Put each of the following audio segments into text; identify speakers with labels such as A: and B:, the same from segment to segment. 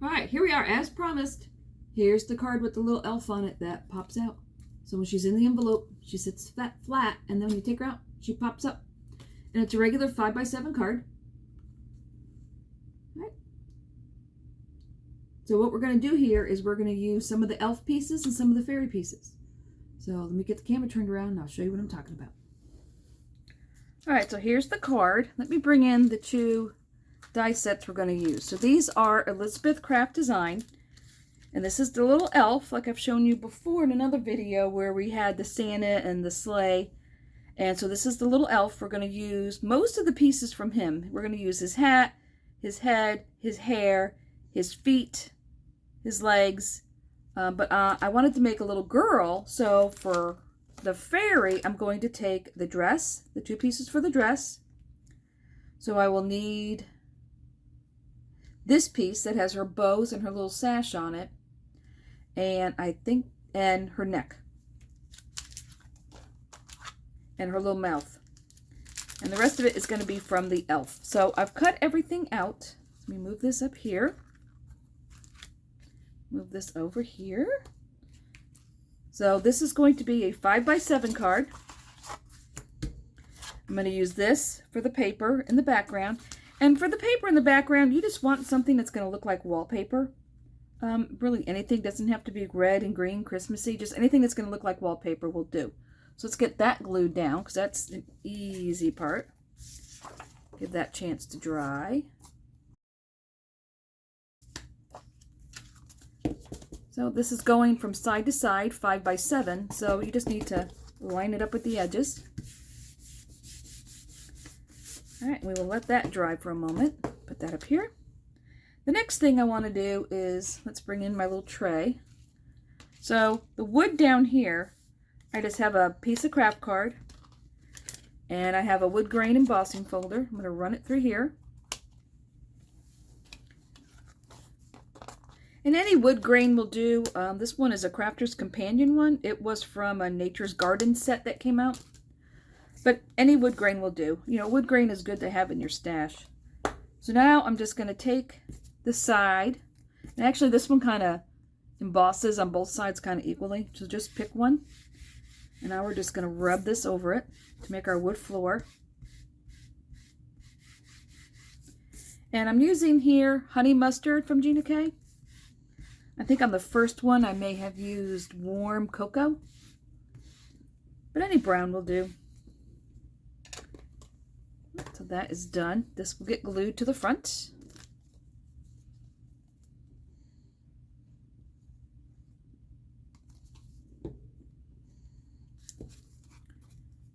A: All right, here we are, as promised. Here's the card with the little elf on it that pops out. So when she's in the envelope, she sits flat, and then when you take her out, she pops up. And it's a regular 5x7 card. All right. So what we're going to do here is we're going to use some of the elf pieces and some of the fairy pieces. So let me get the camera turned around and I'll show you what I'm talking about. All right, so here's the card. Let me bring in the two die sets we're going to use. So these are Elizabeth Craft Design, and this is the little elf, like I've shown you before in another video where we had the Santa and the sleigh. And so this is the little elf. We're going to use most of the pieces from him. We're going to use his hat, his head, his hair, his feet, his legs. But I wanted to make a little girl, so for the fairy, I'm going to take the dress, the two pieces for the dress. So I will need this piece that has her bows and her little sash on it, and and her neck, and her little mouth. And the rest of it is going to be from the elf. So I've cut everything out. Let me move this up here. Move this over here. So this is going to be a 5x7 card. I'm going to use this for the paper in the background. And for the paper in the background, you just want something that's going to look like wallpaper. Really anything, doesn't have to be red and green, Christmassy. Just anything that's going to look like wallpaper will do. So let's get that glued down because that's an easy part. Give that a chance to dry. So this is going from side to side, 5x7, so you just need to line it up with the edges. All right, we will let that dry for a moment. Put that up here. The next thing I want to do is, let's bring in my little tray. So the wood down here, I just have a piece of craft card, and I have a wood grain embossing folder. I'm going to run it through here. And any wood grain will do. This one is a Crafter's Companion one. It was from a Nature's Garden set that came out. But any wood grain will do. You know, wood grain is good to have in your stash. So now I'm just going to take the side. And actually this one kind of embosses on both sides kind of equally. So just pick one. And now we're just going to rub this over it to make our wood floor. And I'm using here Honey Mustard from Gina K. I think on the first one I may have used warm cocoa, but any brown will do. So that is done. This will get glued to the front.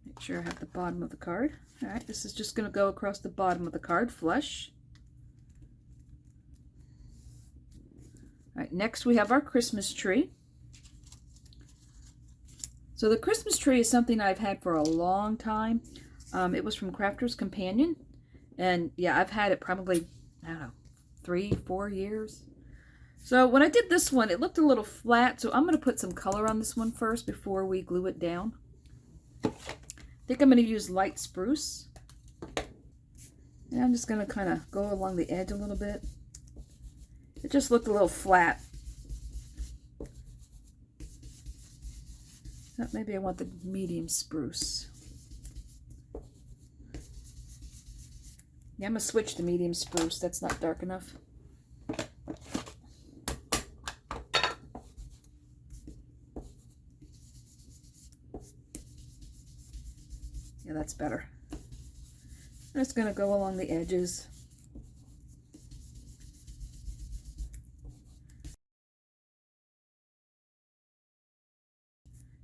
A: Make sure I have the bottom of the card. All right, this is just going to go across the bottom of the card, flush. All right, next we have our Christmas tree. So the Christmas tree is something I've had for a long time. It was from Crafter's Companion. And yeah, I've had it probably, I don't know, 3-4 years. So when I did this one, it looked a little flat. So I'm going to put some color on this one first before we glue it down. I think I'm going to use light spruce. And I'm just going to kind of go along the edge a little bit. It just looked a little flat. So maybe I want the medium spruce. Yeah, I'm going to switch to medium spruce. That's not dark enough. Yeah, that's better. I'm just going to go along the edges.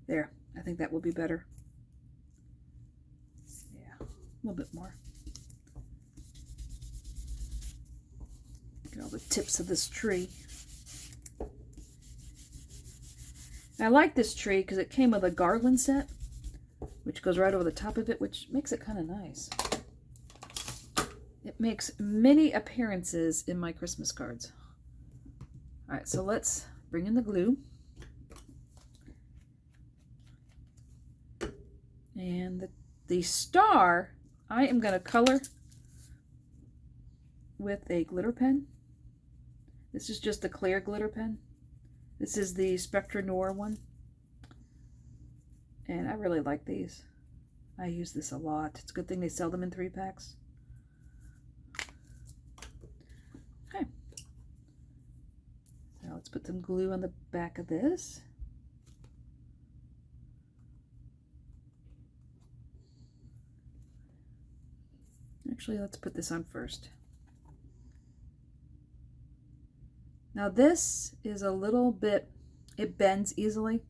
A: There, I think that will be better. Yeah, a little bit more. Get all the tips of this tree. And I like this tree because it came with a garland set, which goes right over the top of it, which makes it kind of nice. It makes many appearances in my Christmas cards. All right, so let's bring in the glue. And the star, I am going to color with a glitter pen. This is just a clear glitter pen. This is the Spectra Noir one. And I really like these. I use this a lot. It's a good thing they sell them in 3-packs. Okay. So let's put some glue on the back of this. Actually, let's put this on first. Now this is a little bit, it bends easily.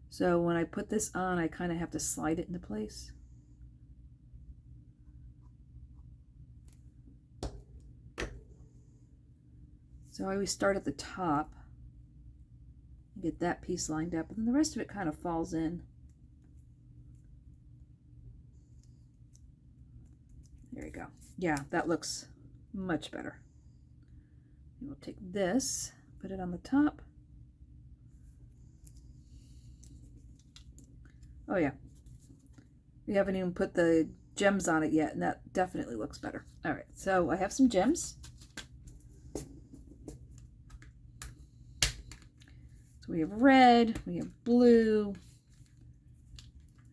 A: So when I put this on, I kind of have to slide it into place. So I always start at the top, get that piece lined up, and then the rest of it kind of falls in. There you go. Yeah, that looks much better. And we'll take this, put it on the top. Oh yeah, we haven't even put the gems on it yet, and that definitely looks better. All right, so I have some gems. So we have red, we have blue,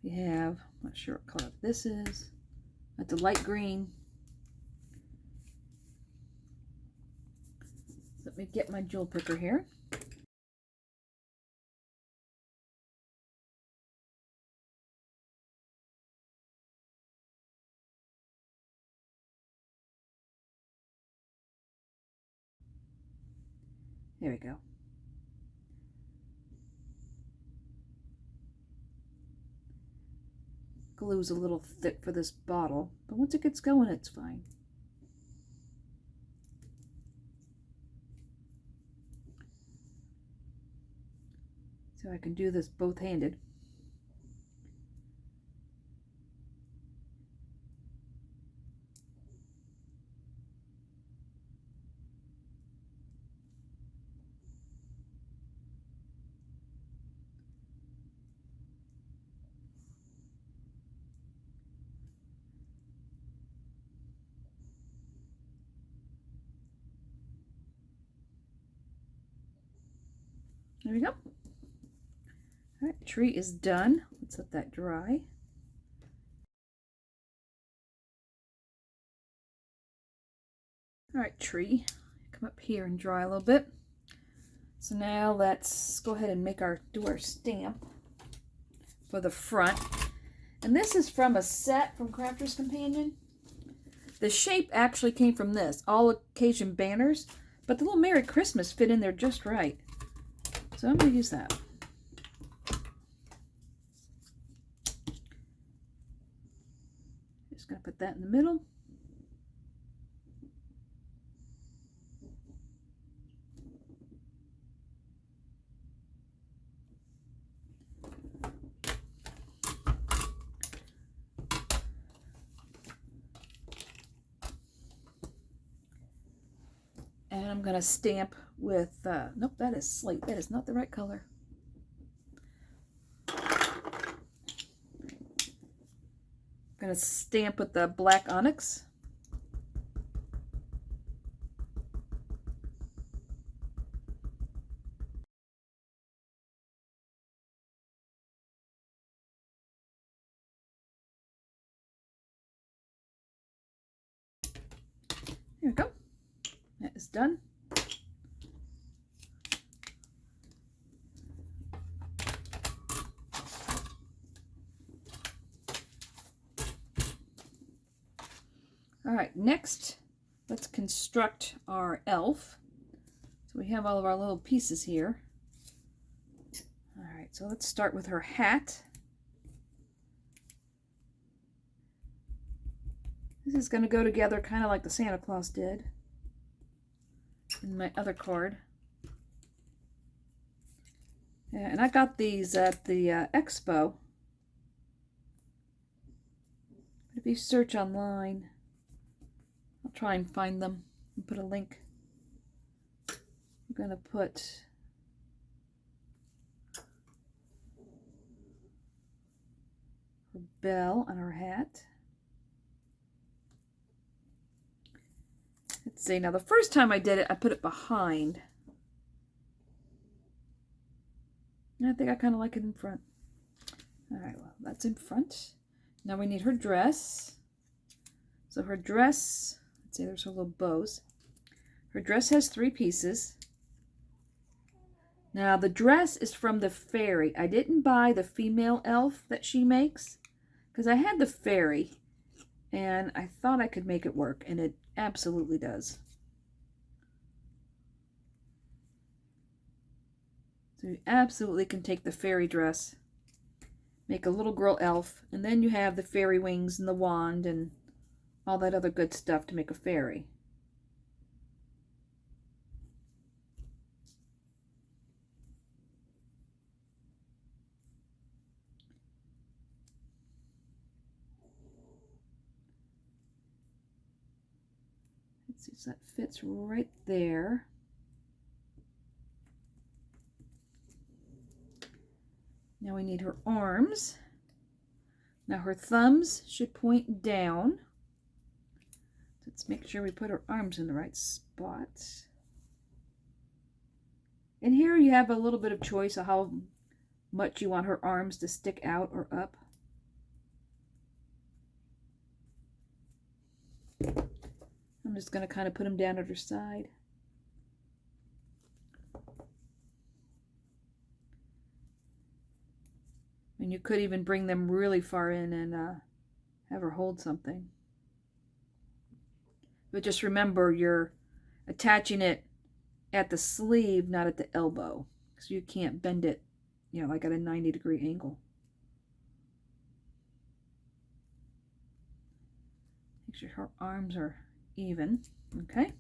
A: we have, I'm not sure what color this is. That's a light green. Let me get my jewel picker here. There we go. Glue's a little thick for this bottle, but once it gets going, it's fine. So I can do this both-handed. There we go. All right, tree is done. Let's let that dry. All right, tree, come up here and dry a little bit. So now let's go ahead and do our stamp for the front. And this is from a set from Crafter's Companion. The shape actually came from this, all occasion banners, but the little Merry Christmas fit in there just right. So I'm going to use that. Just going to put that in the middle. And I'm going to stamp with, nope, that is slate. That is not the right color. I'm going to stamp with the black onyx. There we go. That is done. All right, next, let's construct our elf. So we have all of our little pieces here. All right, so let's start with her hat. This is going to go together kind of like the Santa Claus did in my other card. Yeah, and I got these at the expo. If you search online, I'll try and find them and put a link. I'm going to put her bell on her hat. Let's see, now the first time I did it, I put it behind. think I kind of like it in front. All right, well, that's in front. Now we need her dress. So her dress, let's see, there's her little bows. Her dress has 3 pieces. Now the dress is from the fairy. I didn't buy the female elf that she makes because I had the fairy and I thought I could make it work, and it absolutely does. So you absolutely can take the fairy dress, make a little girl elf, and then you have the fairy wings and the wand and all that other good stuff to make a fairy. Let's see, so that fits right there. Now we need her arms. Now her thumbs should point down. Let's make sure we put her arms in the right spot. And here you have a little bit of choice of how much you want her arms to stick out or up. I'm just going to kind of put them down at her side. And you could even bring them really far in and have her hold something. But just remember, you're attaching it at the sleeve, not at the elbow. So you can't bend it, you know, like at a 90-degree angle. Make sure her arms are even. Okay.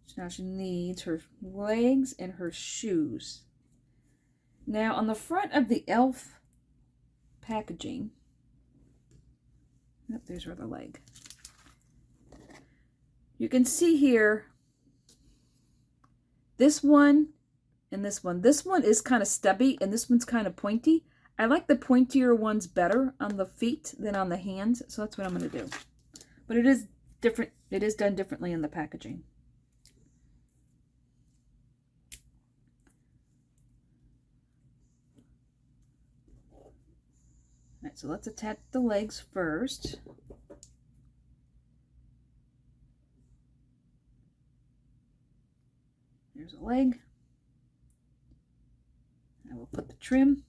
A: So now she needs her legs and her shoes. Now on the front of the elf packaging, oh, there's her other leg. You can see here, this one and this one. This one is kind of stubby and this one's kind of pointy. I like the pointier ones better on the feet than on the hands, so that's what I'm going to do. But it is different. It is done differently in the packaging. All right, so let's attach the legs first. There's a leg. I will put the trim.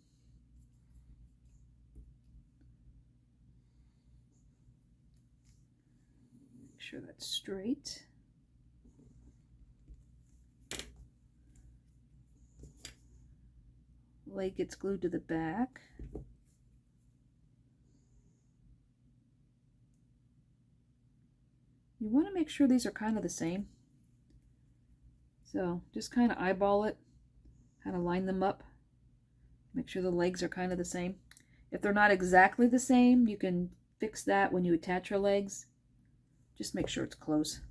A: Make sure that's straight. Leg gets glued to the back. You want to make sure these are kind of the same. So just kind of eyeball it, kind of line them up. Make sure the legs are kind of the same. If they're not exactly the same, you can fix that when you attach her legs. Just make sure it's close.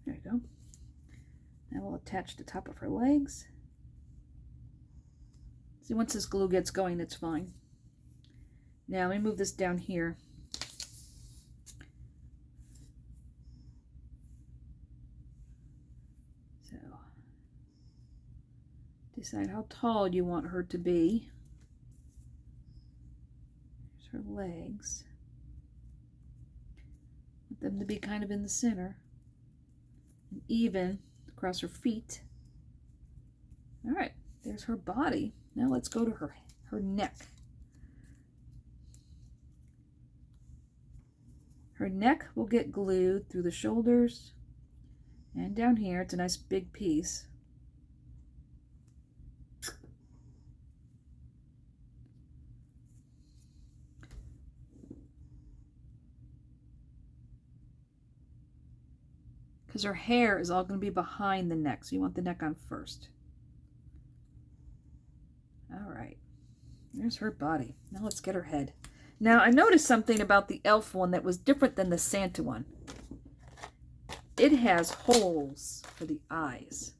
A: There you go. Now we'll attach the top of her legs. See, once this glue gets going, it's fine. Now let me move this down here. So, decide how tall you want her to be. Here's her legs. Want them to be kind of in the center. And even across her feet. All right, there's her body. Now let's go to her neck. Her neck will get glued through the shoulders and down here. It's a nice big piece. Because her hair is all going to be behind the neck, so you want the neck on first. All right, there's her body. Now let's get her head. Now I noticed something about the elf one that was different than the Santa one. it has holes for the eyes.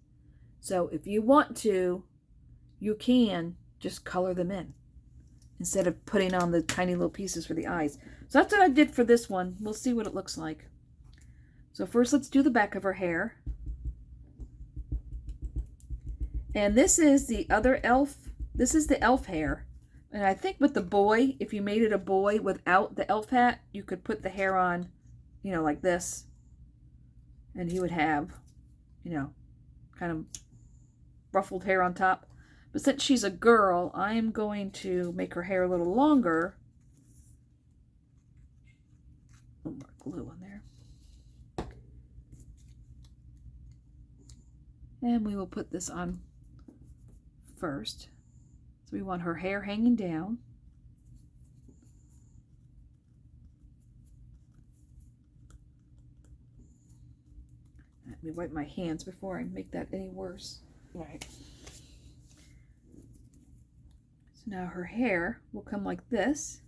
A: So if you want to, you can just color them in instead of putting on the tiny little pieces for the eyes. So that's what I did for this one. We'll see what it looks like. So first let's do the back of her hair. And this is the other elf. This is the elf hair. And I think with the boy, if you made it a boy without the elf hat, you could put the hair on, you know, like this. And he would have, you know, kind of ruffled hair on top. But since she's a girl, I am going to make her hair a little longer. A little more glue on there. And we will put this on first. So we want her hair hanging down. Let me wipe my hands before I make that any worse. All right. So now her hair will come like this.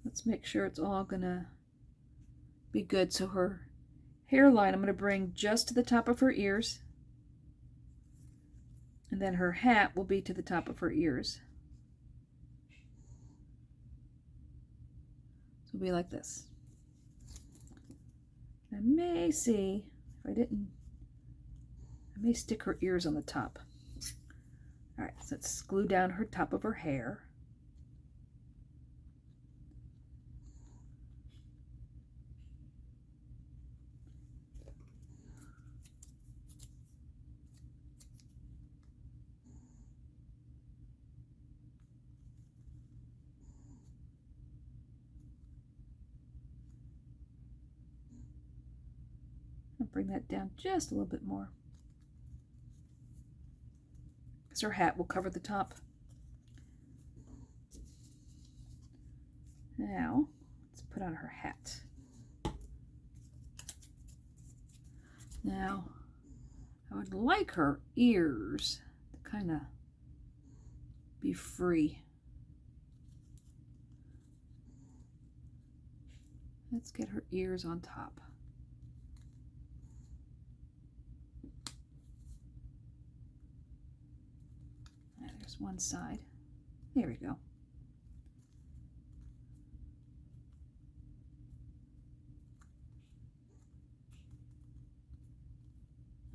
A: Let's make sure it's all gonna be good. So her hairline I'm gonna bring just to the top of her ears. And then her hat will be to the top of her ears. So it'll be like this. I may see, if I didn't, I may stick her ears on the top. All right, so let's glue down her top of her hair. I'll bring that down just a little bit more, because her hat will cover the top. Now, let's put on her hat. Now, I would like her ears to kind of be free. Let's get her ears on top. There's one side. There we go.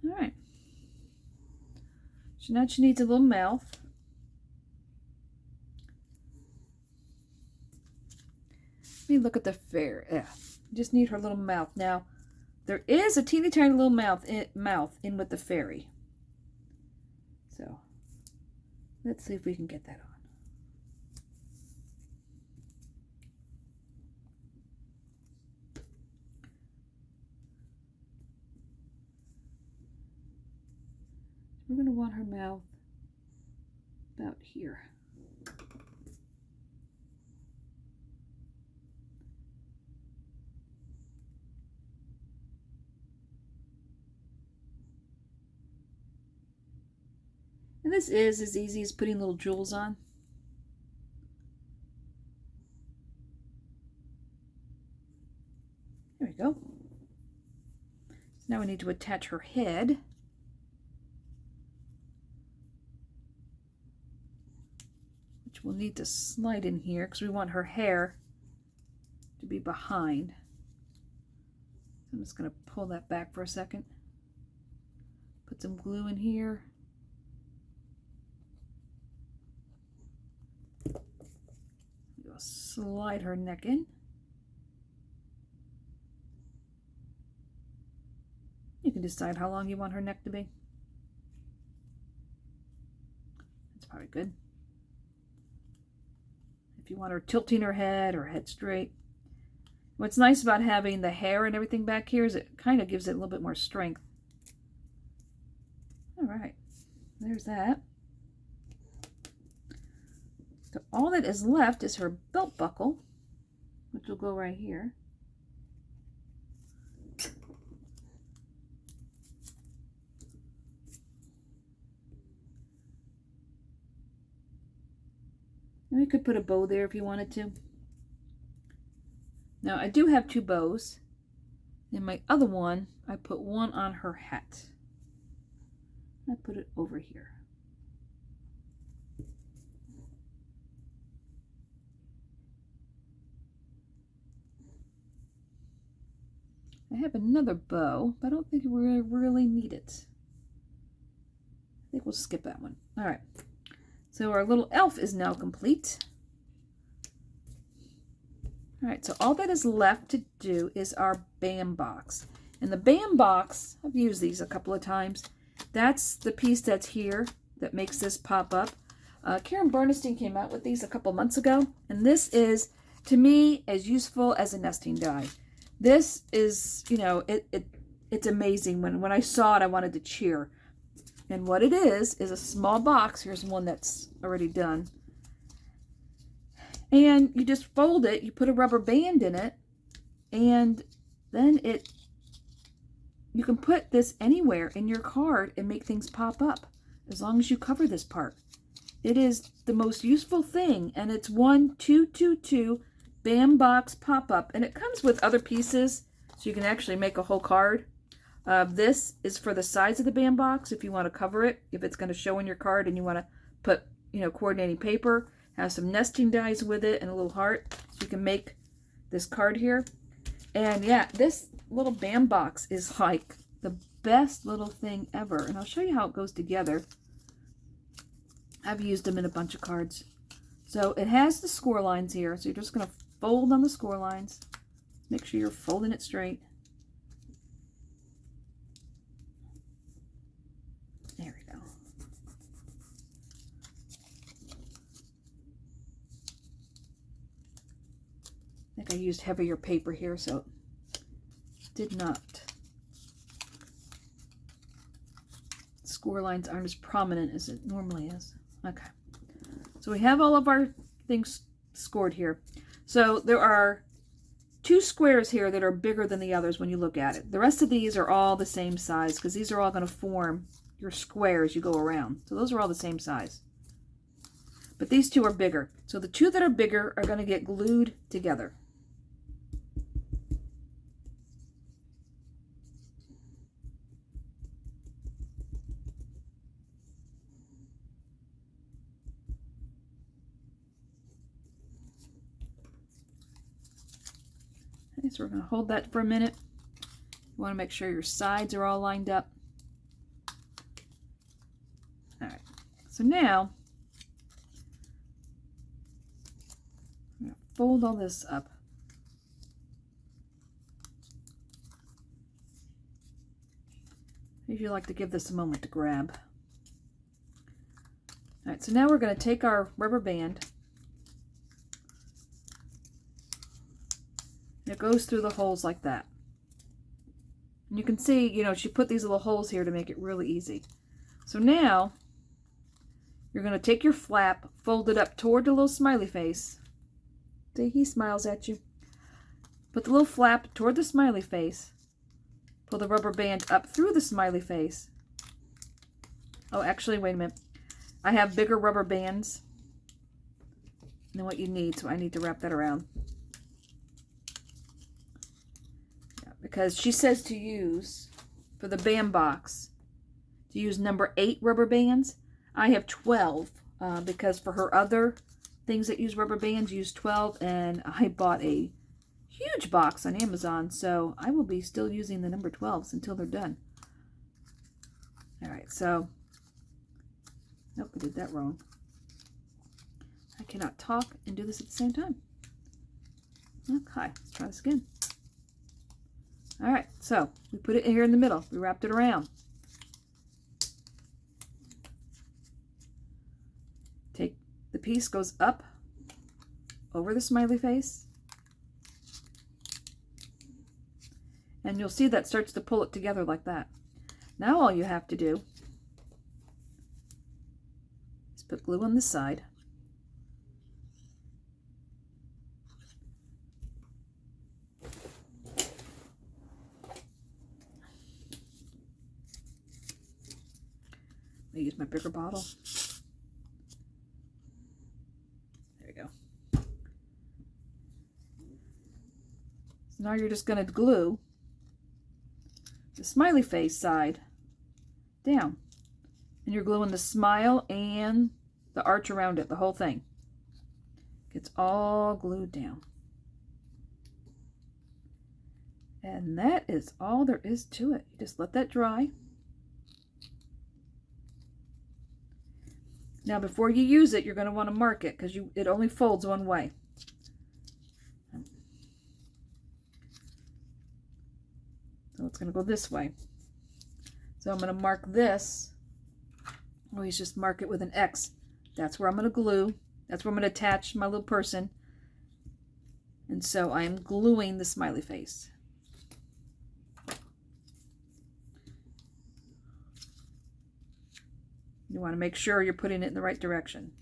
A: All right. So now she needs a little mouth. Let me look at the fair. Yeah, just need her little mouth. Now, there is a teeny tiny little mouth in with the fairy. So, let's see if we can get that on. We're going to want her mouth about here. And this is as easy as putting little jewels on. There we go. So now we need to attach her head. Which we'll need to slide in here because we want her hair to be behind. So I'm just going to pull that back for a second. Put some glue in here. We'll slide her neck in. You can decide how long you want her neck to be. That's probably good. If you want her tilting her head or head straight. What's nice about having the hair and everything back here is it kind of gives it a little bit more strength. All right, there's that. So all that is left is her belt buckle, which will go right here. you could put a bow there if you wanted to. Now I do have 2 bows. In my other one, I put one on her hat. I put it over here. I have another bow, but I don't think we really need it. I think we'll skip that one. All right. So our little elf is now complete. All right, so all that is left to do is our bam box. And the bam box, I've used these a couple of times. That's the piece that's here that makes this pop up. Karen Burniston came out with these a couple months ago. And this is, to me, as useful as a nesting die. This is, you know, it's amazing. When I saw it, I wanted to cheer. And what it is a small box. Here's one that's already done. And you just fold it, you put a rubber band in it, and then you can put this anywhere in your card and make things pop up, as long as you cover this part. It is the most useful thing, and it's 1-2-2-2 bam box pop-up, and it comes with other pieces, so you can actually make a whole card. This is for the size of the bam box, if you want to cover it, if it's going to show in your card and you want to put, you know, coordinating paper. Have some nesting dies with it and a little heart, so you can make this card here. And yeah, this little bam box is like the best little thing ever. And I'll show you how it goes together. I've used them in a bunch of cards. So it has the score lines here. So you're just going to fold on the score lines. Make sure you're folding it straight. There we go. I think I used heavier paper here, so it did not. Score lines aren't as prominent as it normally is. Okay. So we have all of our things scored here. So there are 2 squares here that are bigger than the others when you look at it. The rest of these are all the same size because these are all going to form your square as you go around. So those are all the same size. But these 2 are bigger. So the 2 that are bigger are going to get glued together. Okay, so we're going to hold that for a minute. You want to make sure your sides are all lined up. All right, so now I'm going to fold all this up. I usually like to give this a moment to grab. All right, so now we're going to take our rubber band. It goes through the holes like that. And you can see, you know, she put these little holes here to make it really easy. So now, you're going to take your flap, fold it up toward the little smiley face. See, he smiles at you. Put the little flap toward the smiley face. Pull the rubber band up through the smiley face. Oh, actually, wait a minute. I have bigger rubber bands than what you need, so I need to wrap that around. Because she says to use, for the bam box, to use number 8 rubber bands. I have 12, because for her other things that use rubber bands, use 12, and I bought a huge box on Amazon, so I will be still using the number 12s until they're done. Alright, so, nope, I did that wrong. I cannot talk and do this at the same time. Okay, let's try this again. All right, so we put it here in the middle. We wrapped it around. Take the piece, goes up over the smiley face. And you'll see that starts to pull it together like that. Now all you have to do is put glue on this side. I use my bigger bottle. There we go. So now you're just going to glue the smiley face side down. And you're gluing the smile and the arch around it, the whole thing. It's all glued down. And that is all there is to it. You just let that dry. Now before you use it, you're going to want to mark it because it only folds one way. So it's going to go this way. So I'm going to mark this. Always just mark it with an X. That's where I'm going to glue. That's where I'm going to attach my little person. And so I am gluing the smiley face. You want to make sure you're putting it in the right direction.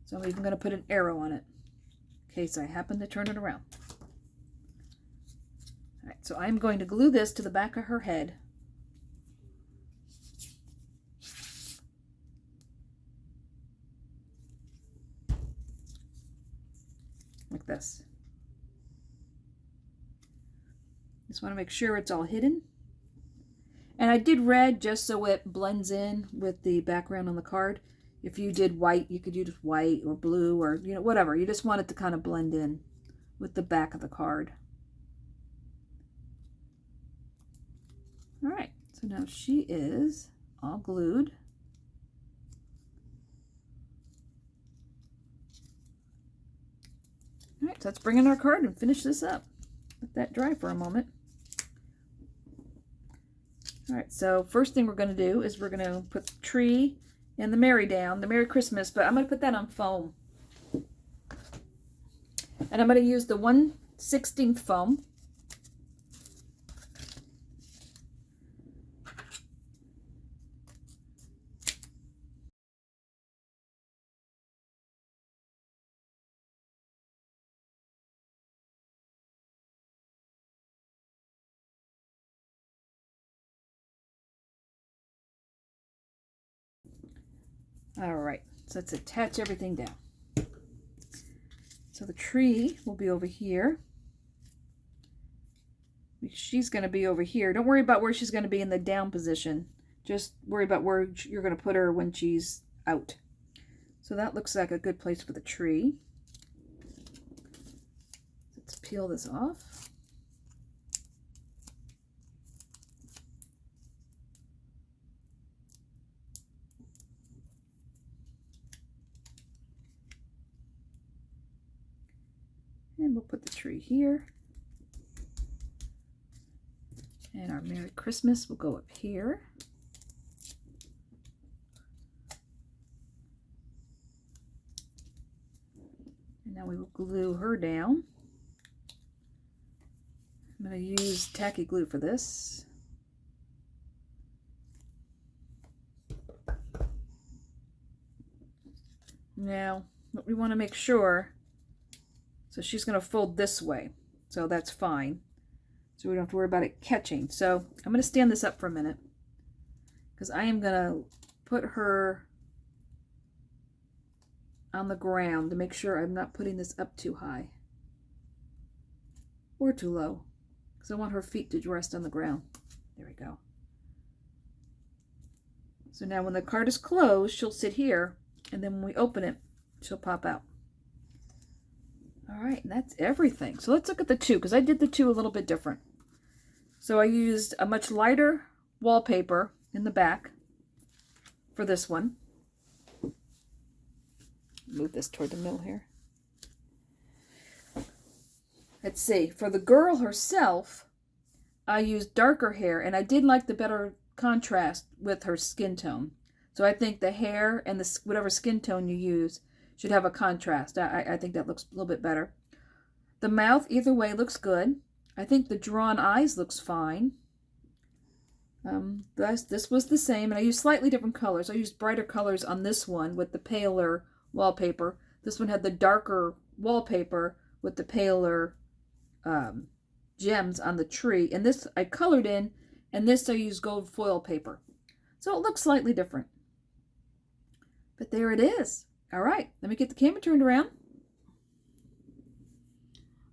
A: So I'm even going to put an arrow on it in case I happen to turn it around. All right, so I'm going to glue this to the back of her head. Like this. Just want to make sure it's all hidden. And I did red just so it blends in with the background on the card. If you did white, you could use white or blue or, you know, whatever. You just want it to kind of blend in with the back of the card. All right, so now she is all glued. All right, so let's bring in our card and finish this up. Let that dry for a moment. All right, so first thing we're going to do is we're going to put the tree and the Merry down, the Merry Christmas, but I'm going to put that on foam. And I'm going to use the 1/16 foam. All right, so let's attach everything down. So the tree will be over here. She's going to be over here. Don't worry about where she's going to be in the down position. Just worry about where you're going to put her when she's out. So that looks like a good place for the tree. Let's peel this off. And we'll put the tree here. And our Merry Christmas will go up here. And now we will glue her down. I'm going to use tacky glue for this. Now, what we want to make sure, so she's going to fold this way, so that's fine. So we don't have to worry about it catching. So I'm going to stand this up for a minute because I am going to put her on the ground to make sure I'm not putting this up too high or too low because I want her feet to rest on the ground. There we go. So now when the card is closed, she'll sit here, and then when we open it, she'll pop out. All right, and that's everything. So let's look at the two, because I did the two a little bit different. So I used a much lighter wallpaper in the back for this one. Move this toward the middle here. Let's see, for the girl herself, I used darker hair, and I did like the better contrast with her skin tone. So I think the hair and the whatever skin tone you use should have a contrast. I think that looks a little bit better. The mouth, either way, looks good. I think the drawn eyes looks fine. This was the same, and I used slightly different colors. I used brighter colors on this one with the paler wallpaper. This one had the darker wallpaper with the paler gems on the tree. And this I colored in, and this I used gold foil paper. So it looks slightly different. But there it is. All right, let me get the camera turned around.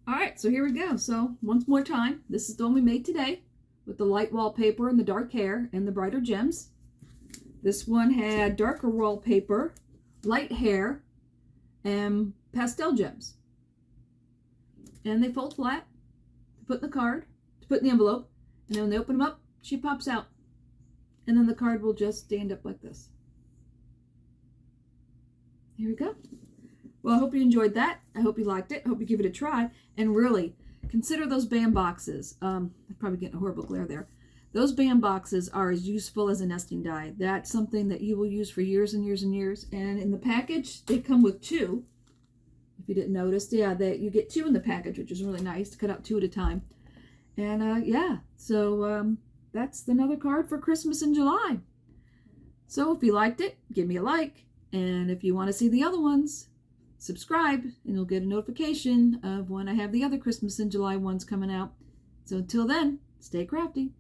A: All right, so here we go. So once more time, this is the one we made today with the light wallpaper and the dark hair and the brighter gems. This one had darker wallpaper, light hair, and pastel gems. And they fold flat to put in the card, to put in the envelope, and then when they open them up, she pops out. And then the card will just stand up like this. Here we go. Well, I hope you enjoyed that. I hope you liked it. I hope you give it a try. And really, consider those band boxes. I'm probably getting a horrible glare there. Those band boxes are as useful as a nesting die. That's something that you will use for years and years and years. And in the package, they come with 2. If you didn't notice, yeah, you get 2 in the package, which is really nice to cut out 2 at a time. And yeah, so that's another card for Christmas in July. So if you liked it, give me a like. And if you want to see the other ones, subscribe and you'll get a notification of when I have the other Christmas in July ones coming out. So until then, stay crafty.